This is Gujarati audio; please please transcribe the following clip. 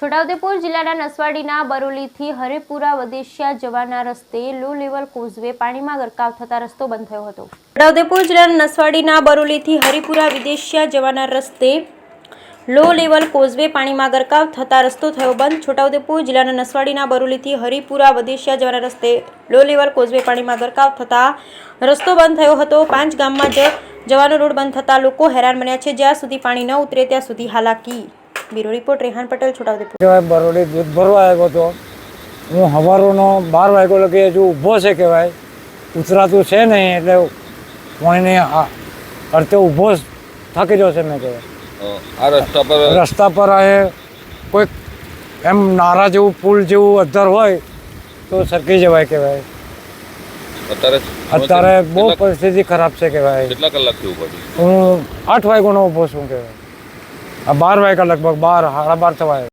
છોટાઉદેપુર જિલ્લાના નસવાડીના બરોલીથી હરિપુરા વદેશિયા જવાના રસ્તે લો લેવલ કોઝવે પાણીમાં ગરકાવ થતા રસ્તો બંધ થયો હતો। છોટાઉદેપુર જિલ્લાના નસવાડીના બરોલીથી હરિપુરા વિદેશિયા જવાના રસ્તે લો લેવલ કોઝવે પાણીમાં ગરકાવ થતા રસ્તો થયો બંધ। છોટાઉદેપુર જિલ્લાના નસવાડીના બરોલીથી હરિપુરા વદેશિયા જવાના રસ્તે લો લેવલ કોઝવે પાણીમાં ગરકાવ થતા રસ્તો બંધ થયો હતો। 5 ગામમાં જવાનો રોડ બંધ થતા લોકો હેરાન બન્યા છે। જ્યાં સુધી પાણી ન ઉતરે ત્યાં સુધી હાલાકી। Bureau report Rehan Patel, Chhotaudepur. બરોલી દૂધ ભરવા આવ્યો હતો હું સવારનો 12 વાગ્યા લગી હજુ ઊભો છે કહેવાય ઉતરાતું છે નહીં એટલે કોઈને અર્થે ઊભો થાકી રહ્યો છે મેં કહેવાય। આ રસ્તા પર કોઈક એમ નારા જેવું પુલ જેવું અધર હોય તો સરકી જવાય કહેવાય। અત્યારે બહુ પરિસ્થિતિ ખરાબ છે કહેવાય। કેટલા કલાકથી ઊભો છો? હું 8 વાગ્યાનો ઊભો છું કહેવાય। આ 12 વાગ્યા લગભગ 12 સાડા 12 થવાય।